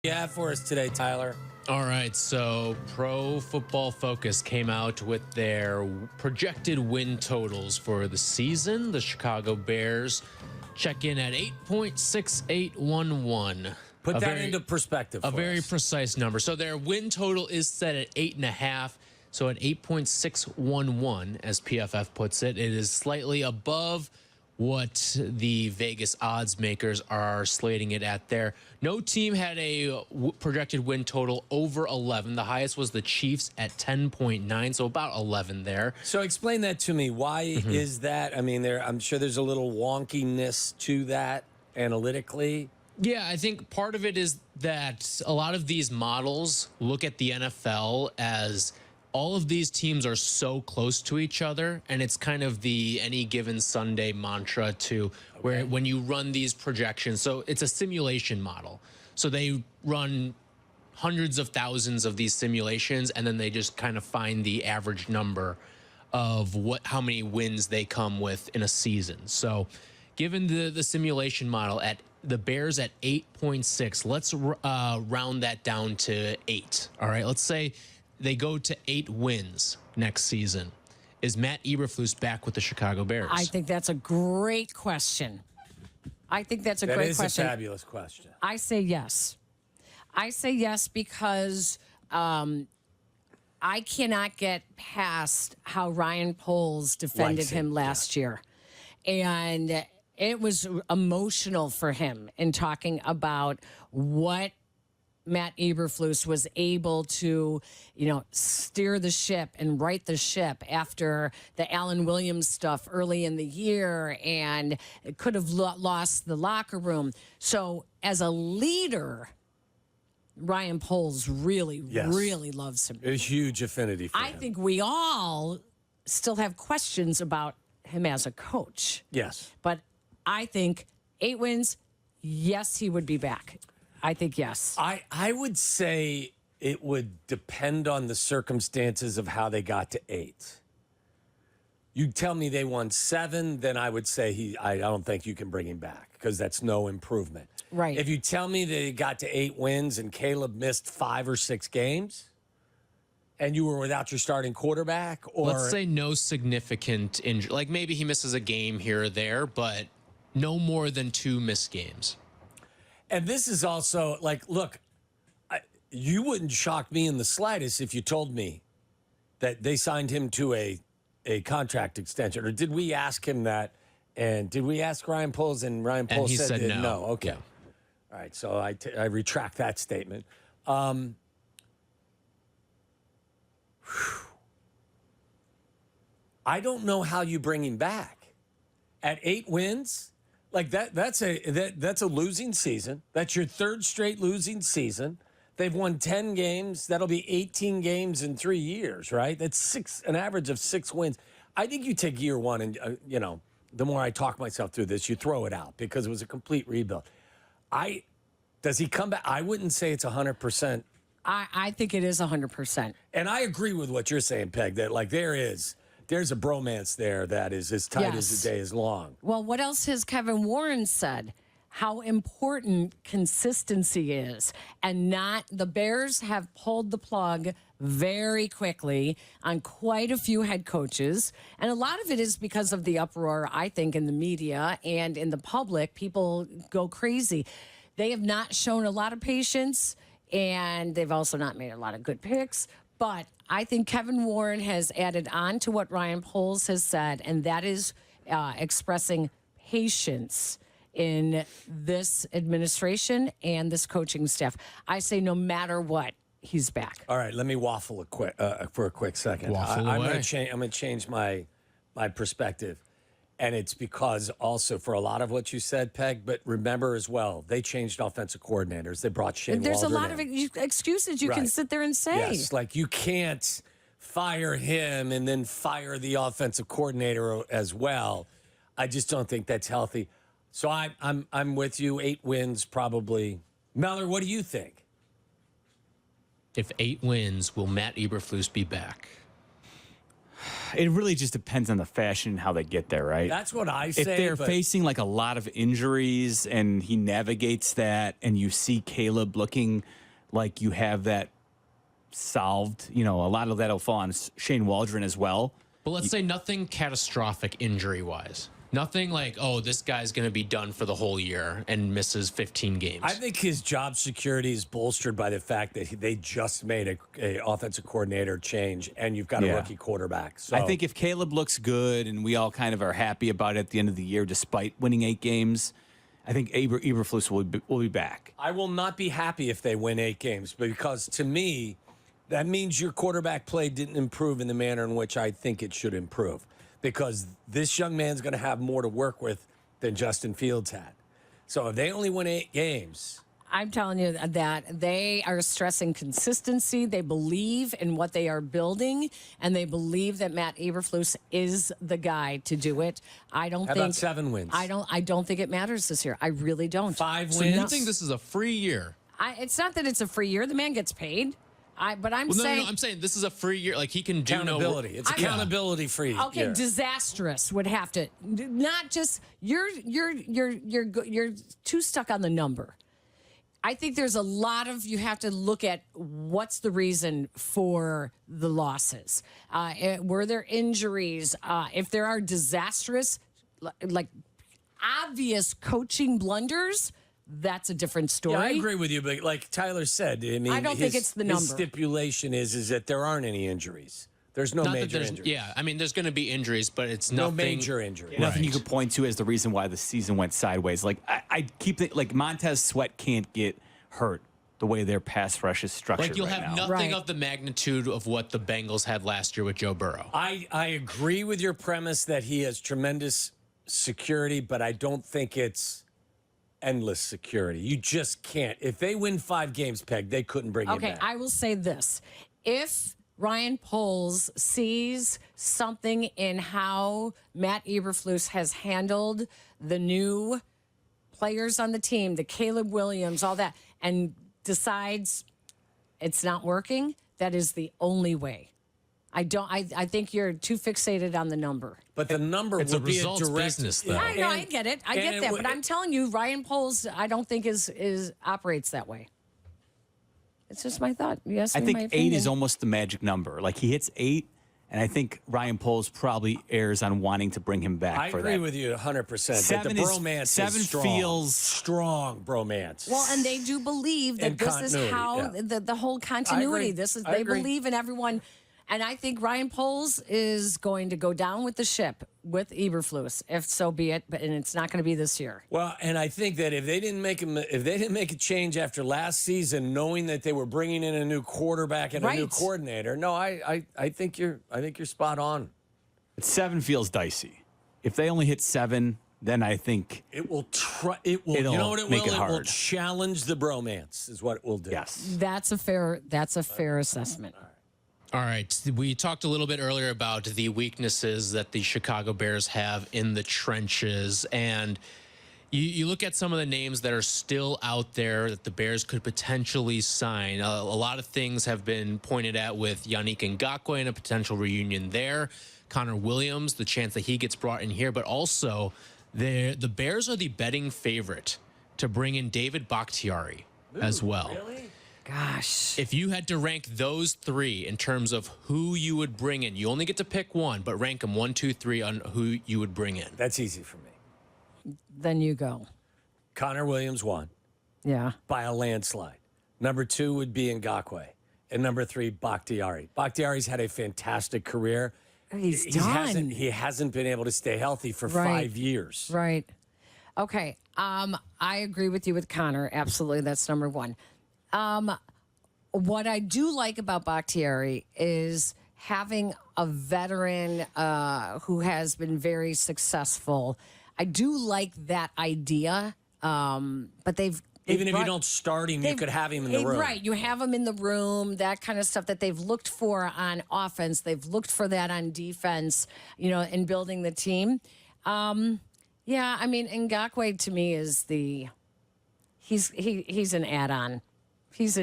You have for us today, Tyler? All right, so Pro Football Focus came out with their projected win totals for the season. The Chicago Bears check in at 8.6811. Put that into perspective. A very precise number. So their win total is set at 8.5. So at 8.611, as PFF puts it, it is slightly above what the Vegas odds makers are slating it at there. No team had a projected win total over 11. The highest was the Chiefs at 10.9, so about 11 there. So explain that to me. Why is that? I mean, I'm sure there's a little wonkiness to that analytically. Yeah, I think part of it is that a lot of these models look at the NFL as all of these teams are so close to each other, and it's kind of the any given Sunday mantra to where when you run these projections, so it's a simulation model. So they run hundreds of thousands of these simulations, and then they just kind of find the average number of how many wins they come with in a season. So given the simulation model at the Bears at 8.6, let's round that down to 8. All right, let's say they go to 8 wins next season. Is Matt Eberflus back with the Chicago Bears? I think that's a great question. That is a fabulous question. I say yes. I say yes because I cannot get past how Ryan Poles defended him last year. And it was emotional for him in talking about what Matt Eberflus was able to, steer the ship and right the ship after the Allen Williams stuff early in the year, and it could have lost the locker room. So as a leader, Ryan Poles really loves him. A huge affinity for him. I think we all still have questions about him as a coach. Yes. But I think 8 wins, yes, he would be back. I think yes. I would say it would depend on the circumstances of how they got to 8. You tell me they won 7, then I would say I don't think you can bring him back because that's no improvement. Right. If you tell me they got to 8 wins and Caleb missed 5 or 6 games and you were without your starting quarterback, or let's say no significant injury, like maybe he misses a game here or there, but no more than 2 missed games. And this is also like, look, you wouldn't shock me in the slightest if you told me that they signed him to a contract extension. Or did we ask him that? And did we ask Ryan Poles? And Ryan Poles said no. Okay. Yeah. All right. So I retract that statement. I don't know how you bring him back at 8 wins. Like that's a losing season. That's your 3rd straight losing season. They've won 10 games. That'll be 18 games in 3 years, right? That's an average of 6 wins. I think you take year 1 and the more I talk myself through this, you throw it out because it was a complete rebuild. Does he come back? I wouldn't say it's 100%. I think it is 100%. And I agree with what you're saying, Peg, that like there's a bromance there that is as tight as the day is long. Well, what else has Kevin Warren said? How important consistency is. And the Bears have pulled the plug very quickly on quite a few head coaches. And a lot of it is because of the uproar, I think, in the media and in the public. People go crazy. They have not shown a lot of patience, and they've also not made a lot of good picks. But I think Kevin Warren has added on to what Ryan Poles has said, and that is expressing patience in this administration and this coaching staff. I say no matter what, he's back. All right, let me waffle for a quick second. I'm going to change my perspective. And it's because also for a lot of what you said, Peg, but remember as well, they changed offensive coordinators. They brought Shane There's Waldron a lot of excuses you can sit there and say. Yes, like you can't fire him and then fire the offensive coordinator as well. I just don't think that's healthy. So I'm with you. 8 wins probably. Mellor, what do you think? If 8 wins, will Matt Eberflus be back? It really just depends on the fashion and how they get there, right? That's what I say. If they're but facing like a lot of injuries and he navigates that, and you see Caleb looking like you have that solved, a lot of that'll fall on Shane Waldron as well. But let's say nothing catastrophic injury-wise. Nothing like, oh, this guy's going to be done for the whole year and misses 15 games. I think his job security is bolstered by the fact that they just made a offensive coordinator change, and you've got a rookie quarterback. So I think if Caleb looks good and we all kind of are happy about it at the end of the year, despite winning 8 games, I think Eberflus will be back. I will not be happy if they win 8 games, because to me, that means your quarterback play didn't improve in the manner in which I think it should improve, because this young man's going to have more to work with than Justin Fields had. So if they only win 8 games, I'm telling you that they are stressing consistency. They believe in what they are building, and they believe that Matt Eberflus is the guy to do it. I don't how think about 7 wins? I don't think it matters this year. I really don't. 5 so wins? you think this is a free year? It's not that it's a free year. The man gets paid. But I'm Well, saying I'm saying this is a free year. Like he can do accountability. It's accountability free. okay, year. disastrous would have to not just you're too stuck on the number. I think there's a lot of you have to look at what's the reason for the losses. Were there injuries? If there are disastrous, like obvious coaching blunders, that's a different story. Yeah, I agree with you, but like Tyler said, I mean, I don't think it's the number. His stipulation is that there aren't any injuries. There's no Not that major there's- injuries. Yeah, I mean, there's going to be injuries, but it's No nothing. major injuries. Nothing you Right. could point to as the reason why the season went sideways. Like I keep it like Montez Sweat can't get hurt the way their pass rush is structured. Like you'll right have now. nothing Right. of the magnitude of what the Bengals had last year with Joe Burrow. I agree with your premise that he has tremendous security, but I don't think it's endless security. You just can't. If they win 5 games, Peg, they couldn't bring him Okay, back. I will say this. If Ryan Poles sees something in how Matt Eberflus has handled the new players on the team, the Caleb Williams, all that, and decides it's not working, that is the only way. I think you're too fixated on the number. But the number It's a would be a results direct business, though. Yeah, I know, I And- get it. I and get it that. would- But I'm telling you, Ryan Poles, I don't think is operates that way. It's just my thought. Yes, I my think 8 opinion. is almost the magic number. Like he hits 8, and I think Ryan Poles probably errs on wanting to bring him back I for agree that. with you 100%. That the 7 is- bromance 7 is strong. feels- strong bromance. Well, and they do believe that And this is continuity, how yeah. the whole continuity. agree. This is I they agree. believe in everyone, and I think Ryan Poles is going to go down with the ship with Eberflus, if so be it. But and it's not going to be this year. Well, and I think that if they didn't make a change after last season, knowing that they were bringing in a new quarterback and a new Right. coordinator, no, I think you're spot on. But 7 feels dicey. If they only hit 7, then I think It will try. It will. It'll You know what it make will? it It will hard. challenge the bromance. Is what it will do. yes. That's a fair assessment. All right. We talked a little bit earlier about the weaknesses that the Chicago Bears have in the trenches. And you look at some of the names that are still out there that the Bears could potentially sign. A lot of things have been pointed at with Yannick Ngakoue and a potential reunion there. Connor Williams, the chance that he gets brought in here. But also, the Bears are the betting favorite to bring in David Bakhtiari as well. Really? Gosh, If you had to rank those 3 in terms of who you would bring in, you only get to pick one, but rank them 1, 2, 3 on who you would bring in. That's easy for me. then you go. Connor Williams won Yeah. by a landslide. Number 2 would be Ngakoue, and number 3 Bakhtiari. Bakhtiari's had a fantastic career. He's He done. hasn't been able to stay healthy for Right. 5 years. Right. Okay. I agree with you with Connor. Absolutely. That's number 1. What I do like about Bakhtiari is having a veteran who has been very successful. I do like that idea, but they've Even if you brought- don't start him, you they've- could have him in the room. Right, you have him in the room, that kind of stuff that they've looked for on offense. They've looked for that on defense, in building the team. Yeah, I mean, Ngakoue to me is he's an add-on. He's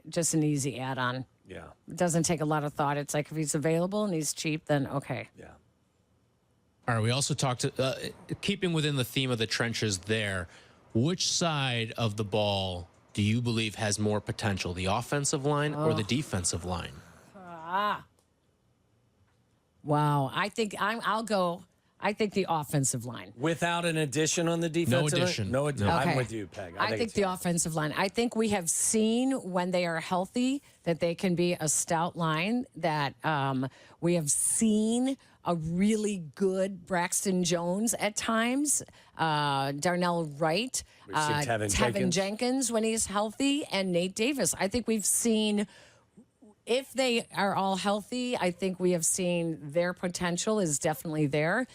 just an easy add-on. Yeah. It doesn't take a lot of thought. It's like if he's available and he's cheap, then okay. Yeah. All right, we also talked, keeping within the theme of the trenches there, which side of the ball do you believe has more potential, the offensive line or the defensive line? Wow. I think I'll go. I think the offensive line. Without an addition on the defensive line? addition. No addition. I'm Okay. with you, Peg. I think it's the offensive line. I think we have seen when they are healthy that they can be a stout line. That we have seen a really good Braxton Jones at times, Darnell Wright, We've seen Tevin Jenkins when he's healthy, and Nate Davis. I think we've seen. If they are all healthy, I think we have seen their potential is definitely there.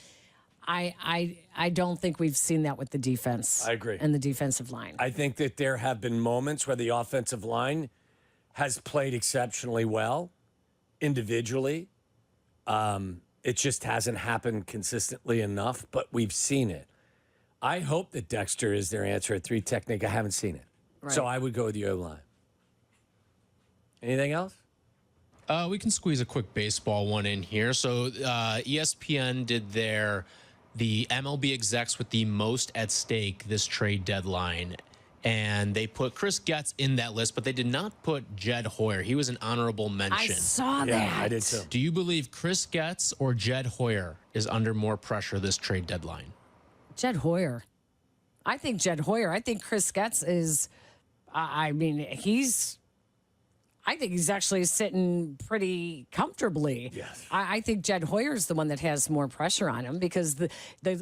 I don't think we've seen that with the defense. I agree. And the defensive line. I think that there have been moments where the offensive line has played exceptionally well individually. It just hasn't happened consistently enough, but we've seen it. I hope that Dexter is their answer at 3 technique. I haven't seen it. Right. So I would go with the O-line. Anything else? We can squeeze a quick baseball one in here. So ESPN did the MLB execs with the most at stake this trade deadline. And they put Chris Getz in that list, but they did not put Jed Hoyer. He was an honorable I mention. saw that. Yeah, I did too. Do you believe Chris Getz or Jed Hoyer is under more pressure this trade deadline? Jed Hoyer. I think Jed Hoyer. I think Chris Getz is. I think he's actually sitting pretty comfortably. Yes. I think Jed Hoyer is the one that has more pressure on him because the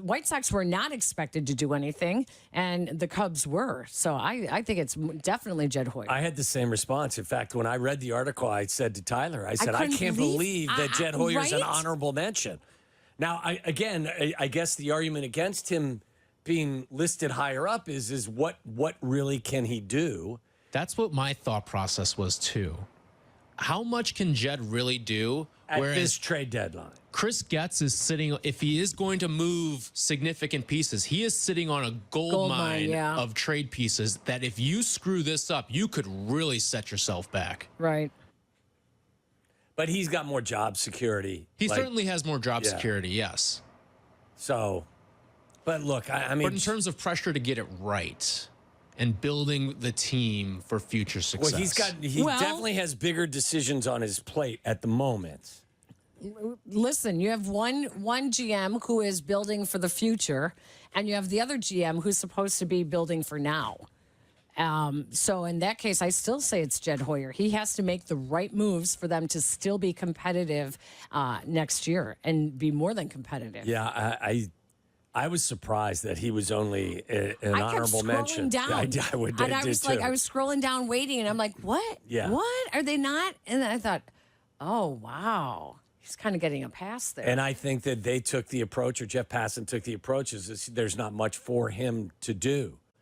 White Sox were not expected to do anything, and the Cubs were. So I think it's definitely Jed Hoyer. I had the same response. In fact, when I read the article, I said to Tyler, I said, I couldn't can't believe- believe that Jed Hoyer's an right? honorable mention. Now, I guess the argument against him being listed higher up is what really can he do? That's what my thought process was too. How much can Jed really do? At Whereas this trade deadline. Chris Getz is sitting, if he is going to move significant pieces, he is sitting on a gold mine yeah. of trade pieces that if you screw this up, you could really set yourself back. Right. But he's got more job security. He certainly has more job yeah. security, yes. So, but look, I mean. But in terms of pressure to get it right and building the team for future success. Well, he definitely has bigger decisions on his plate at the moment. Listen, you have one GM who is building for the future, and you have the other GM who's supposed to be building for now. So in that case, I still say it's Jed Hoyer. He has to make the right moves for them to still be competitive next year and be more than competitive. Yeah, I was surprised that he was only an honorable mention. Down. I would. And I was like, I was scrolling down, waiting, and I'm like, what? Yeah. What are they not? And I thought, oh wow, he's kind of getting a pass there. And I think that they took the approach, or Jeff Passan took the approach, is there's not much for him to do.